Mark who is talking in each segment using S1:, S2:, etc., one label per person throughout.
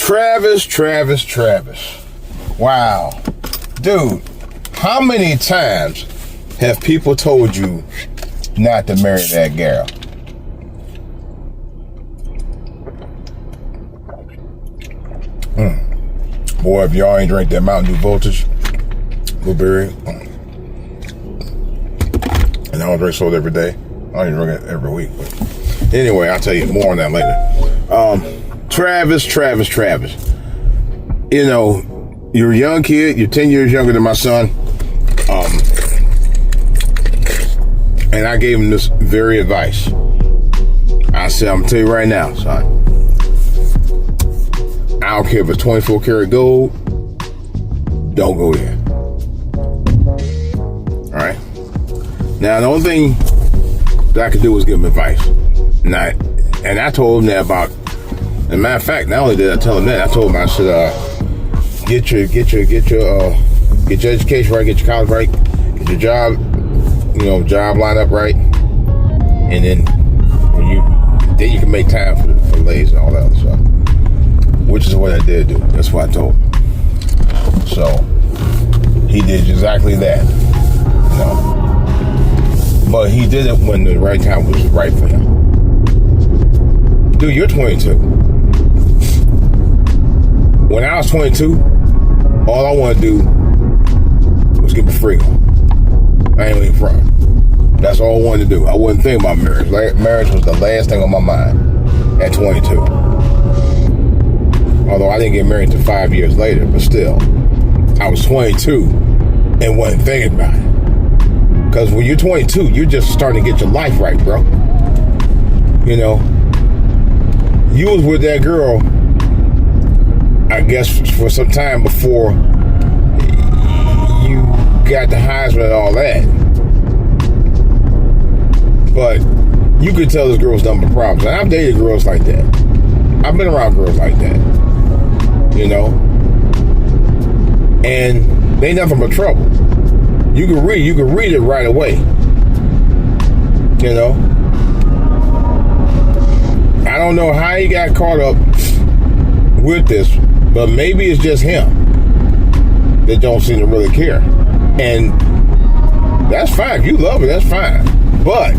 S1: Travis. Wow. Dude, how many times have people told you not to marry that girl? Boy, if y'all ain't drink that Mountain Dew Voltage blueberry, and I don't drink soda every day. I don't even drink it every week. But anyway, I'll tell you more on that later. Travis. You know, you're a young kid. You're 10 years younger than my son. And I gave him this very advice. I said, I'm going to tell you right now, son. I don't care if it's 24 karat gold. Don't go there. All right. Now, the only thing that I could do was give him advice. And I told him that about. As a matter of fact, not only did I tell him that, I told him I said, get your education right, get your college right, get your job lined up right, and then you can make time for ladies and all that other stuff. Which is what I did do. That's what I told him. So he did exactly that. You know. But he did it when the right time was right for him. Dude, you're 22. When I was 22, all I wanted to do was get my freak on. I ain't even front. That's all I wanted to do. I wasn't thinking about marriage. Marriage was the last thing on my mind at 22. Although I didn't get married until 5 years later, but still, I was 22 and wasn't thinking about it. Because when you're 22, you're just starting to get your life right, bro. You know, you was with that girl, I guess, for some time before you got the Heisman and all that. But you could tell this girl's done with problems. And I've dated girls like that. I've been around girls like that. You know, and they nothing but trouble. You can read it right away. You know, I don't know how he got caught up with this, but maybe it's just him that don't seem to really care, and that's fine. If you love her, that's fine. But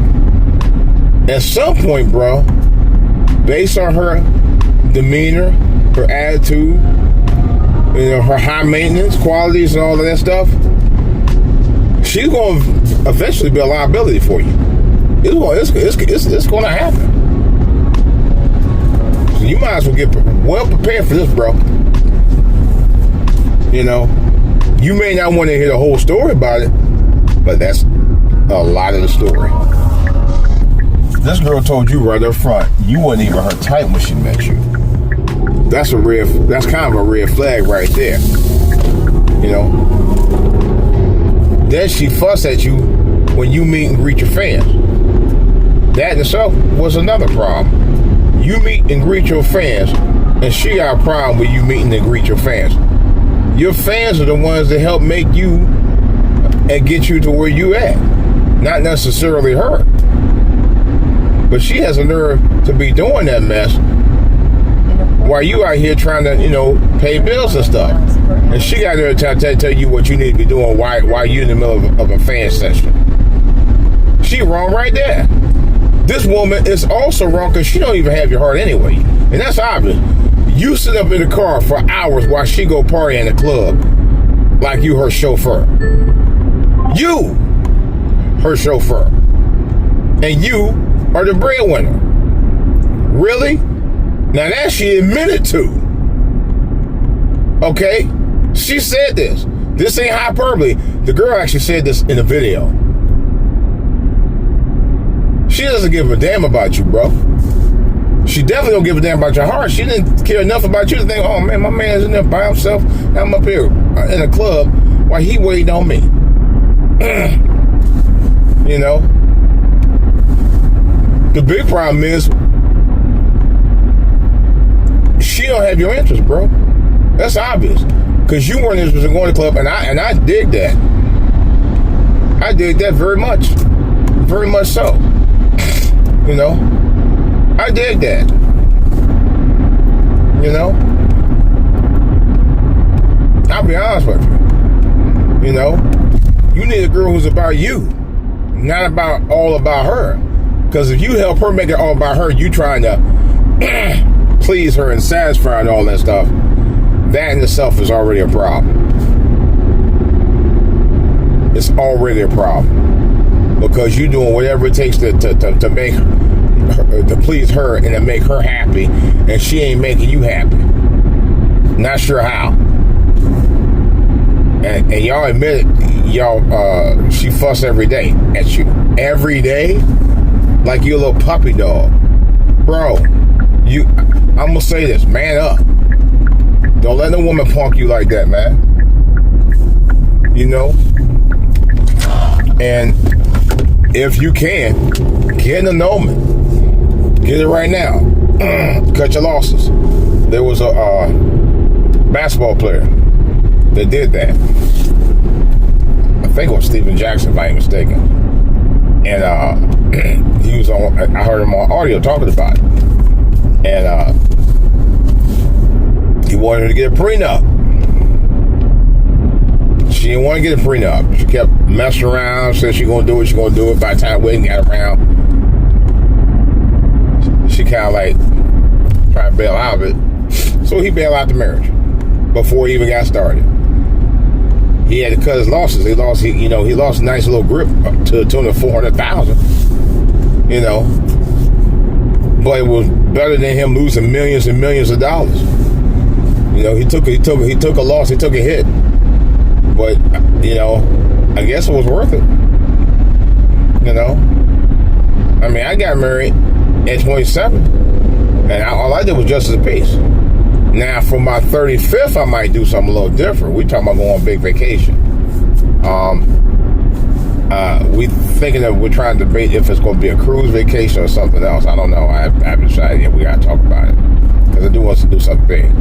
S1: at some point, bro, based on her demeanor, her attitude, you know, her high maintenance qualities and all of that stuff, she's going to eventually be a liability for you. It's going to happen. So you might as well get well prepared for this, bro. You know, you may not want to hear the whole story about it, but that's a lot of the story. This girl told you right up front, you wasn't even her type when she met you. That's kind of a red flag right there. You know. Then she fussed at you when you meet and greet your fans. That in itself was another problem. You meet and greet your fans, and she got a problem with you meeting and greet your fans. Your fans are the ones that help make you and get you to where you at. Not necessarily her. But she has a nerve to be doing that mess while you out here trying to, you know, pay bills and stuff. And she got there to tell you what you need to be doing while you're in the middle of a fan session. She wrong right there. This woman is also wrong because she don't even have your heart anyway. And that's obvious. You sit up in the car for hours while she go party in the club like you her chauffeur. You, her chauffeur. And you are the breadwinner. Really? Now that she admitted to. Okay? She said this. This ain't hyperbole. The girl actually said this in a video. She doesn't give a damn about you, bro. She definitely don't give a damn about your heart. She didn't care enough about you to think, oh man, my man's in there by himself. I'm up here in a club while he waiting on me. You know? The big problem is she don't have your interest, bro. That's obvious. Because you weren't interested in going to the club, and I dig that. I dig that very much. Very much so. You know? I dig that. You know? be honest with you. You know, you need a girl who's about you, not about all about her. Because if you help her make it all about her, you trying to please her and satisfy her and all that stuff, that in itself is already a problem. It's already a problem. Because you're doing whatever it takes to make her, to please her and to make her happy, and she ain't making you happy. Not sure how. And y'all admit it, y'all, she fuss every day at you. Every day? Like you're a little puppy dog. Bro, I'm gonna say this, man up. Don't let no woman punk you like that, man. You know? And if you can, get an annulment. Get it right now. Cut your losses. There was a basketball player that did that. I think it was Steven Jackson, if I ain't mistaken. And he was on. I heard him on audio talking about it. And he wanted her to get a prenup. She didn't want to get a prenup. She kept messing around, said she's going to do it, she's going to do it. By the time wedding got around, she kind of like trying to bail out of it. So he bailed out the marriage before he even got started. He had to cut his losses. He lost a nice little grip up to the tune of $400,000. You know, but it was better than him losing millions and millions of dollars. You know, he took a loss, he took a hit, but you know, I guess it was worth it. You know, I mean, I got married at 27, and all I did was justice of peace. Now, for my 35th, I might do something a little different. We talking about going on a big vacation. We thinking that we're trying to debate if it's going to be a cruise vacation or something else. I don't know. I haven't decided yet. We got to talk about it because I do want to do something big.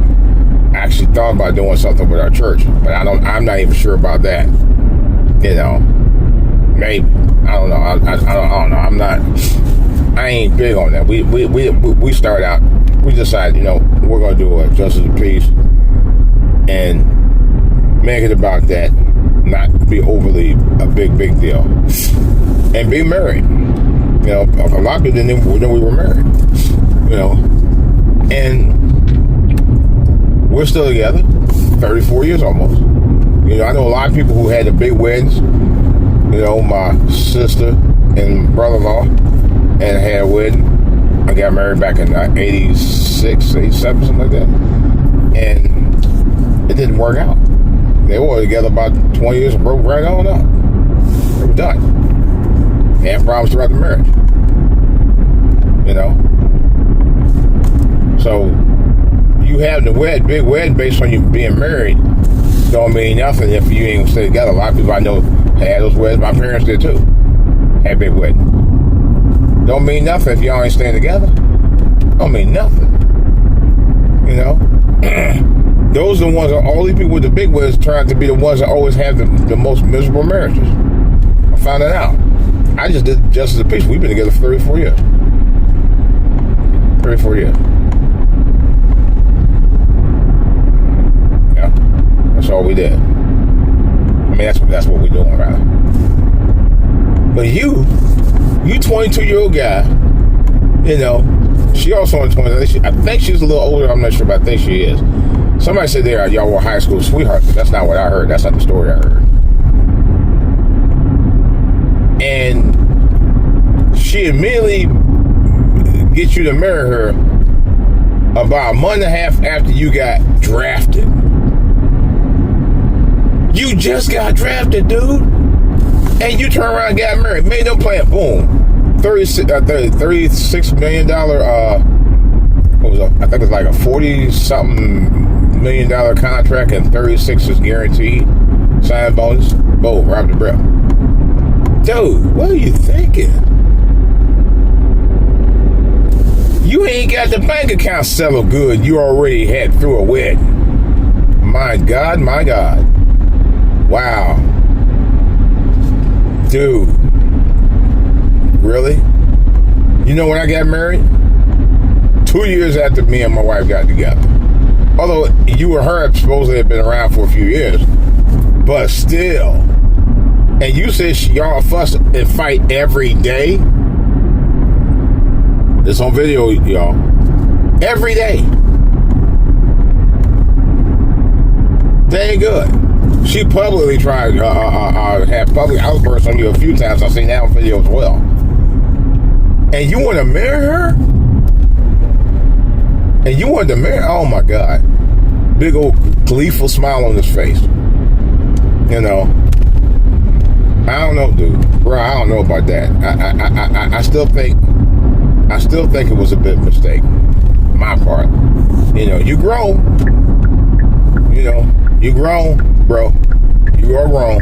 S1: I actually thought about doing something with our church, but I'm not even sure about that. You know, maybe. I don't know. I don't know. I ain't big on that. We start out. We decided, you know, we're going to do a justice of peace and make it about that, not be overly a big deal, and be married. You know, a lot of people didn't even know we were married. You know, and we're still together, 34 years almost. You know, I know a lot of people who had the big weddings. You know, my sister and brother-in-law and had a wedding. I got married back in 86, 87, something like that. And it didn't work out. They were together about 20 years and broke right on up. They were done. They had problems throughout the marriage. You know? So, you have the big wedding based on you being married don't mean nothing if you ain't gonna stay together. A lot of people I know had those weddings. My parents did too. Had big weddings. Don't mean nothing if y'all ain't staying together. Don't mean nothing. You know? Those are the ones, all these people with the big weddings trying to be the ones that always have the most miserable marriages. I found that out. I just did justice of peace. We've been together for 34 years. 34 years. Yeah. That's all we did. I mean, that's what we're doing, rather. But you 22-year-old guy, you know, she also on 20. I think she's a little older. I'm not sure, but I think she is. Somebody said y'all were high school sweethearts, but that's not what I heard. That's not the story I heard. And she immediately gets you to marry her about a month and a half after you got drafted. You just got drafted, dude. And you turn around and got married. Made no plan. Boom. $36 million, what was it? I think it was like a 40-something million dollar contract, and 36 is guaranteed. Sign bonus. Boom. Right up the breath. Dude, what are you thinking? You ain't got the bank account settled good. You already had through a wedding. My God, my God. Wow. Dude. Really? You know when I got married? 2 years after me and my wife got together. Although you and her supposedly have been around for a few years, but still. And you said y'all fuss and fight every day. It's on video, y'all. Every day. That ain't good. She publicly tried have public outbursts on you a few times. I've seen that on video as well. And you want to marry her? And you want to marry? Oh my God! Big old gleeful smile on his face. You know. I don't know, dude. Bro, I don't know about that. I still think it was a bit mistake. My part. You know, you grown. You know, you grown, bro. You are grown.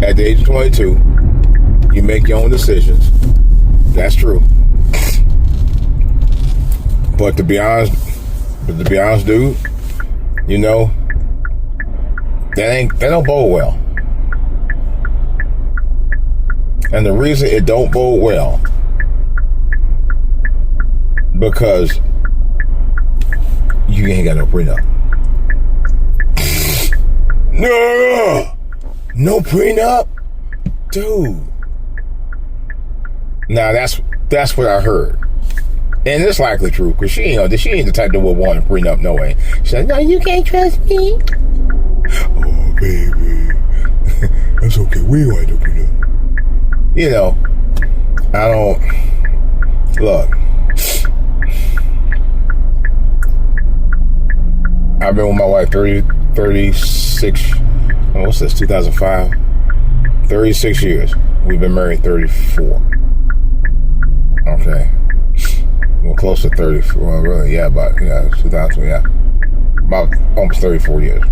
S1: At the age of 22, you make your own decisions. That's true. But to be honest, dude, you know, that don't bode well. And the reason it don't bode well, because you ain't got no prenup. No prenup, dude. Now that's what I heard, and it's likely true because she ain't the type that would want a prenup. No way. She said, "No, you can't trust me." Oh, baby, that's okay. We ain't want no prenup. You know, I don't look. I've been with my wife 36. What's this? 2005. 36 years. We've been married 34. Okay. Well, close to 34. Well, really, yeah, about 2000. Yeah, about almost 34 years.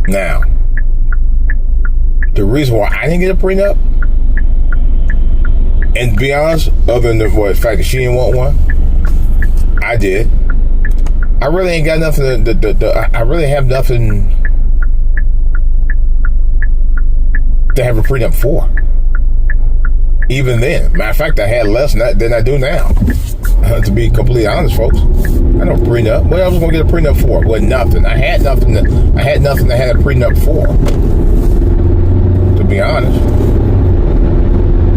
S1: Now, the reason why I didn't get a prenup, and to be honest, other than the fact that she didn't want one, I did. I really ain't got nothing I really have nothing to have a prenup for. Even then. Matter of fact, I had less than I do now. To be completely honest, folks. I don't prenup. What else was going to get a prenup for? Well, nothing. I had nothing to have a prenup for. To be honest.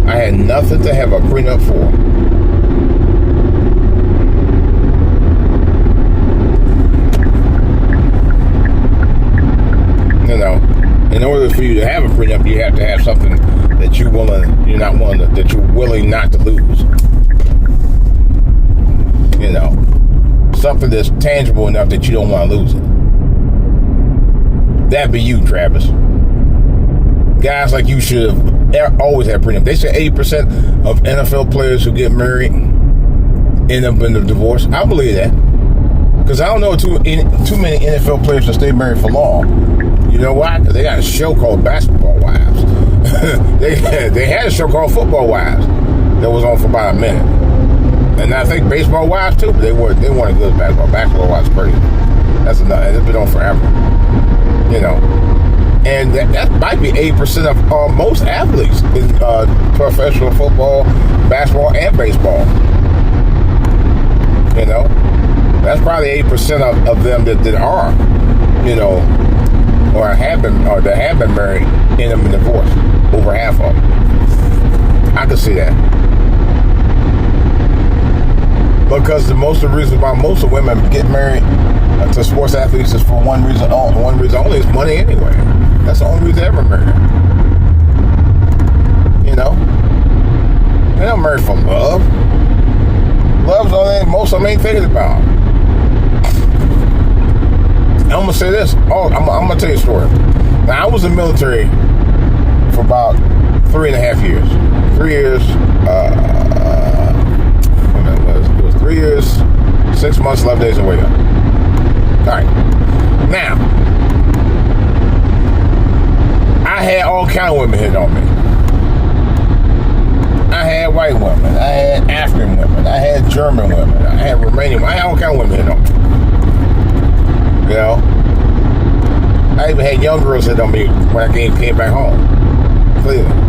S1: I had nothing to have a prenup for. You know, in order for you to have a prenup, you have to have something that you're willing not to lose. You know, something that's tangible enough that you don't want to lose it. That'd be you, Travis. Guys like you should have always had prenup. They say 80% of NFL players who get married end up in a divorce. I believe that. Because I don't know too many NFL players that stay married for long. You know why? Because they got a show called Basketball Wives. they had a show called Football Wives that was on for about a minute. And I think Baseball Wives too, but they weren't as good as basketball. Basketball Wives is crazy. That's enough. It's been on forever. You know. And that might be 8% of most athletes in professional football, basketball, and baseball. You know. That's probably 8% of them that are, you know, or that have been married, end up in divorce. Over half of them. I can see that. Because most of the reasons why most of women get married to sports athletes is for one reason only is money anyway. That's the only reason they ever marry. You know? They don't marry for love. Love's the only thing most of them ain't thinking about. I'm going to say this. I'm going to tell you a story. Now, I was in the military for about 3.5 years. 3 years, it was 3 years, 6 months, 11 days, and wake up. All right. Now, I had all kind of women hitting on me. I had white women. I had African women. I had German women. I had Romanian women. I had all kind of women hitting on me. You know? I even had young girls hitting on me when I came back home. Cleveland.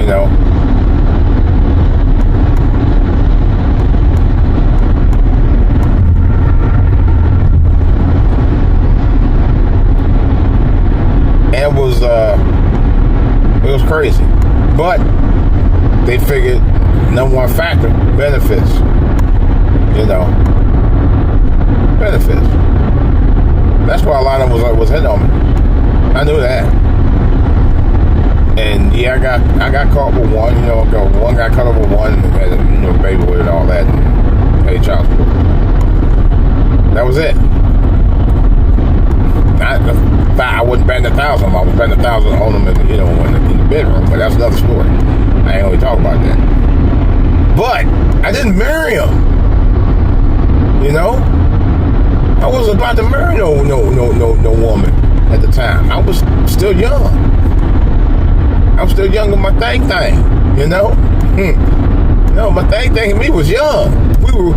S1: You know? was crazy. But they figured number one factor, benefits. Benefits. That's why a lot of them was hitting on me. I knew that. And yeah, I got caught with one. One got caught up with one and had a baby with it and all that, and paid child support. That was it. I wasn't betting 1,000. I was betting 1,000 on them in the bedroom. But that's another story. I ain't gonna talk about that. But I didn't marry him. I wasn't about to marry no woman at the time. I was still young. I was still young with my thing. My thing and me was young. We were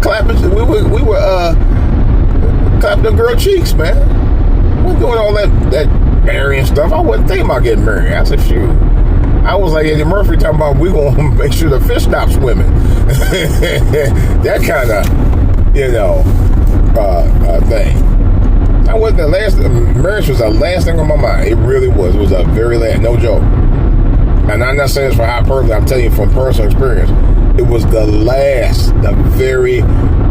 S1: clapping. We were clapping the girl cheeks, man. We were doing all that marrying stuff. I wasn't thinking about getting married. I said, shoot. I was like Eddie Murphy talking about we gonna make sure the fish stops swimming. That kind of, thing. I wasn't the last. Marriage was the last thing on my mind. It really was. It was a very last. No joke. And I'm not saying this for hyperbole. I'm telling you from personal experience. It was the very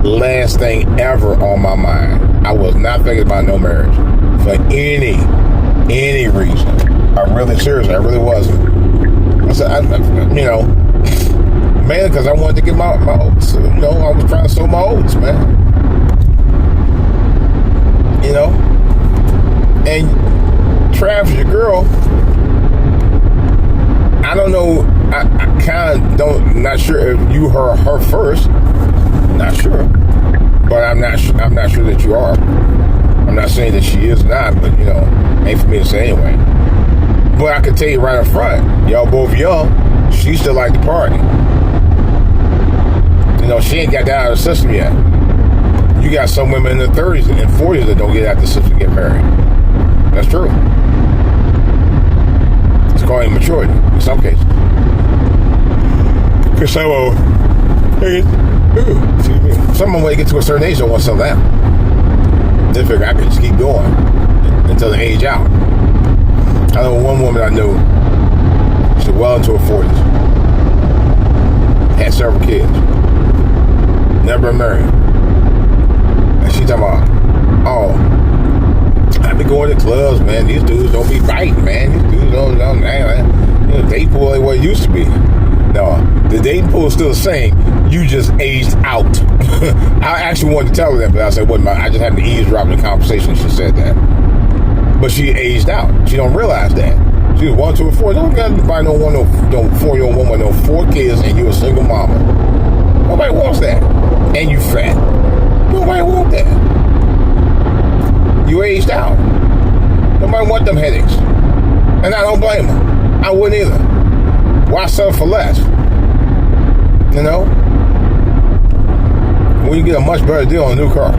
S1: last thing ever on my mind. I was not thinking about no marriage for any reason. I'm really serious. I really wasn't. I said, mainly because I wanted to get my oats. I was trying to sow my oats, man. And Travis, your girl, I don't know. I kind of not sure if you heard her first. Not sure, but I'm not sure that you are. I'm not saying that she is not, but ain't for me to say anyway. But I can tell you right up front, y'all both young. She still like to party. She ain't got that out of the system yet. You got some women in their 30s and 40s that don't get out of the system to get married. That's true. It's called immaturity in some cases. Because some of them, when they get to a certain age, don't want to settle down. They figure I can just keep going until they age out. I know one woman I knew, she's well into her 40s, had several kids, never married. And she talking about, I be going to clubs, man. These dudes don't be fighting, man. These dudes don't dating pool ain't what it used to be. No, the dating pool is still the same. You just aged out. I actually wanted to tell her that, but I said, I just happened to eavesdrop in the conversation. She said that. But she aged out. She don't realize that. She was 1 to 4. Don't got to buy no 4-year-old woman, no 4 kids, and you a single mama. Nobody wants that. And you fat. Nobody want that. You aged out. Nobody want them headaches. And I don't blame them. I wouldn't either. Why settle for less? When you get a much better deal on a new car.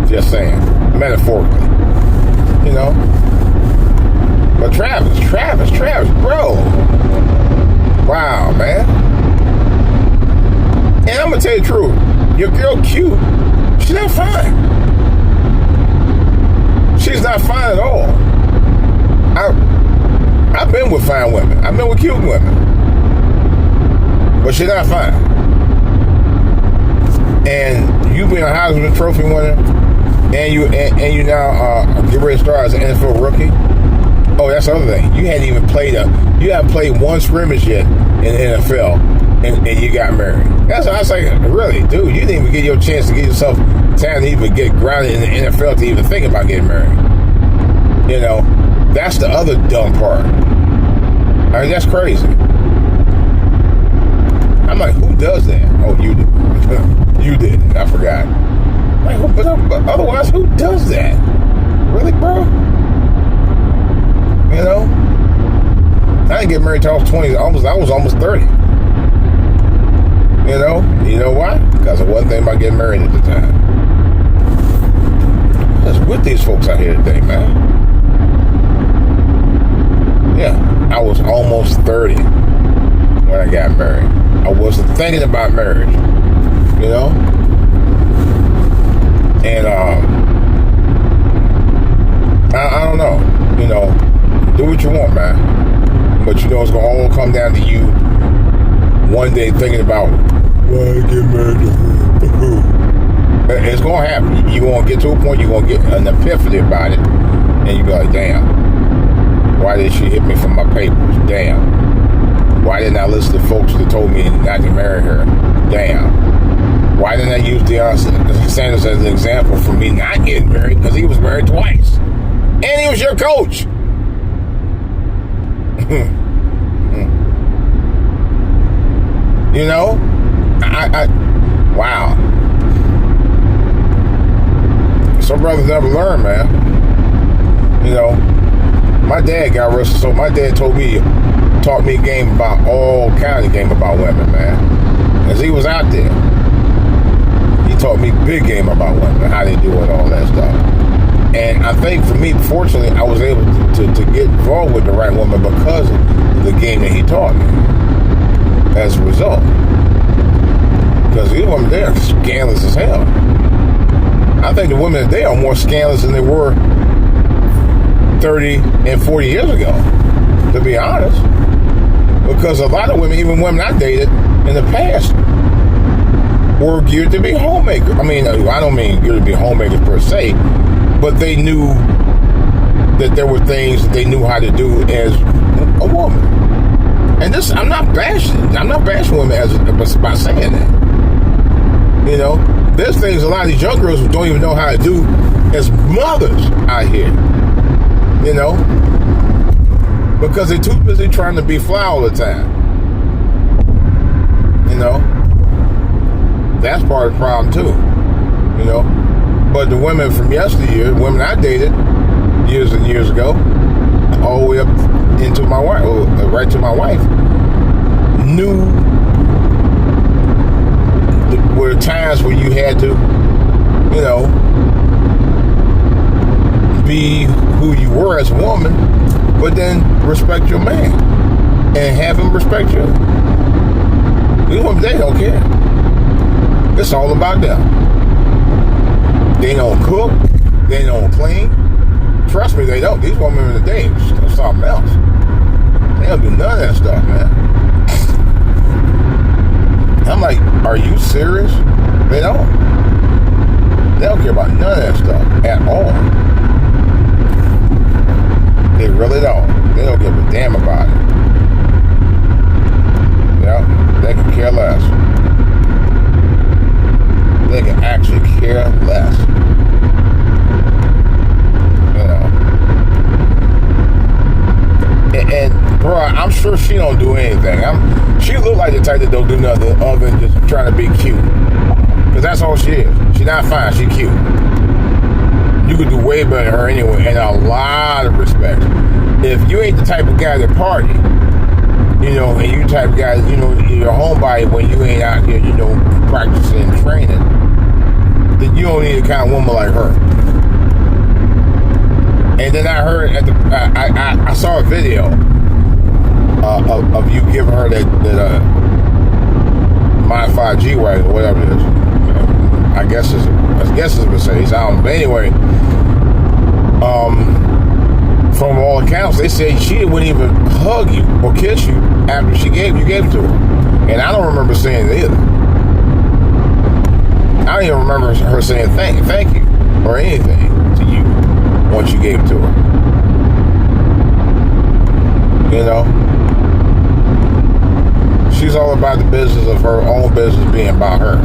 S1: Just saying. Metaphorically. But Travis, bro. Wow, man. And I'm gonna tell you the truth. Your girl cute. She's not fine. She's not fine at all. I've been with fine women. I've been with cute women. But she's not fine. And you being a Heisman Trophy winner, and you now get ready to start as an NFL rookie. Oh, that's the other thing. You haven't played one scrimmage yet in the NFL, and you got married. That's what I was like, really, dude, you didn't even get your chance to get yourself time to even get grounded in the NFL to even think about getting married. That's the other dumb part. I mean, that's crazy. I'm like, who does that? Oh, you did. You did. I forgot. Like, but otherwise, who does that? Really, bro? I didn't get married till I was 20. I was almost 30. You know why? Because I wasn't thinking about getting married at the time. What's with these folks out here today, man? Yeah, I was almost 30 when I got married. I wasn't thinking about marriage, And I don't know, know, do what you want, man. But you know it's gonna all come down to you one day thinking about why I get married to her. It's gonna happen. You're gonna get to a point you're gonna get an epiphany about it, and you be like, damn, why did she hit me for my papers? Damn. Why didn't I listen to folks that told me not to marry her? Damn. Why didn't I use Deion Sanders as an example for me not getting married? Because he was married twice. And he was your coach. You know? Wow. Some brothers never learn, man. You know? My dad got arrested, so my dad taught me a game about all kinds of game about women, man. As he was out there, he taught me big game about women, how they do it, all that stuff. And I think for me, fortunately, I was able to get involved with the right woman because of the game that he taught me. As a result, because these women, they are scandalous as hell. I think the women today are more scandalous than they were 30 and 40 years ago, to be honest. Because a lot of women, even women I dated in the past, were geared to be homemakers. I mean, I don't mean geared to be homemakers per se, but they knew that there were things that they knew how to do as a woman. And this, I'm not bashing women by saying that. You know, there's things a lot of these young girls don't even know how to do as mothers out here. You know, because they're too busy trying to be fly all the time. You know, that's part of the problem too. You know, but the women from yesteryear, women I dated years and years ago, all the way up into my wife, right to my wife, knew were times where you had to, you know, be who you were as a woman, but then respect your man and have him respect you. These women, they don't care. It's all about them. They don't cook. They don't clean. Trust me, they don't. These women in the day, it's something else. They don't do none of that stuff, man. I'm like, are you serious? They don't. They don't care about none of that stuff at all. They really don't. They don't give a damn about it. Yeah, they can care less. They can actually care less. You know. And bro, I'm sure she don't do anything. She look like the type that don't do nothing other than just trying to be cute. Because that's all she is. She's not fine. She cute. You could do way better than her anyway, in a lot of respects. If you ain't the type of guy that party, you know, and you the type of guy, you know, you're a homebody when you ain't out here, you know, practicing and training, then you don't need a kind of woman like her. And then I heard I saw a video of you giving her that My 5G wagon or whatever it is. I guess it's a Mercedes. I don't know. But anyway, from all accounts, they say she wouldn't even hug you or kiss you after you gave it to her. And I don't remember saying it either. I don't even remember her saying thank you or anything to you once you gave it to her. You know? She's all about the business of her own business being about her.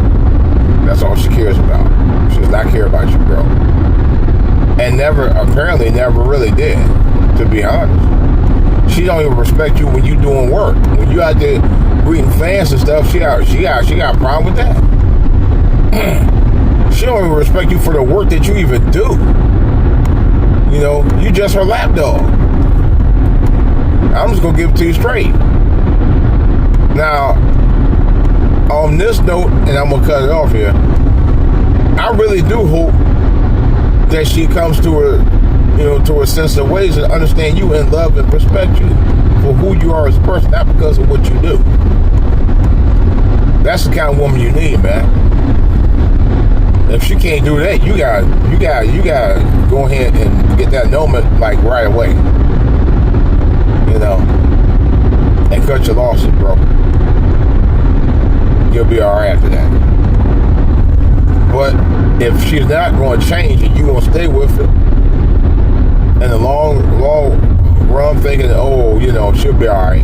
S1: That's all she cares about. She does not care about you, bro. And apparently never really did, to be honest. She don't even respect you when you doing work. When you out there greeting fans and stuff, she got a problem with that. She don't even respect you for the work that you even do. You know, you just her lapdog. I'm just gonna give it to you straight. Now, on this note, and I'm gonna cut it off here, I really do hope that she comes to her, you know, to her sense of ways and understand you and love and respect you for who you are as a person, not because of what you do. That's the kind of woman you need, man. If she can't do that, you gotta go ahead and to get that annulment like right away. You know, and cut your losses, bro. You'll be all right after that. But if she's not going to change and you want to stay with it, in the long run, thinking, oh, you know, she'll be all right.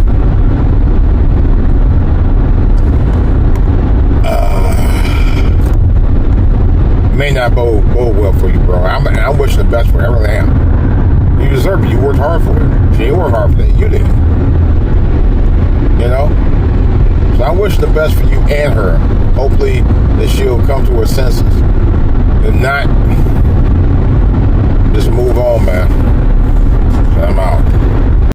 S1: May not bode well for you, bro. I'm wishing the best for her. I really am. You deserve it. You worked hard for it. She didn't work hard for it. You did. You know? So I wish the best for you and her. Hopefully that she'll come to her senses and not just move on, man. I'm out.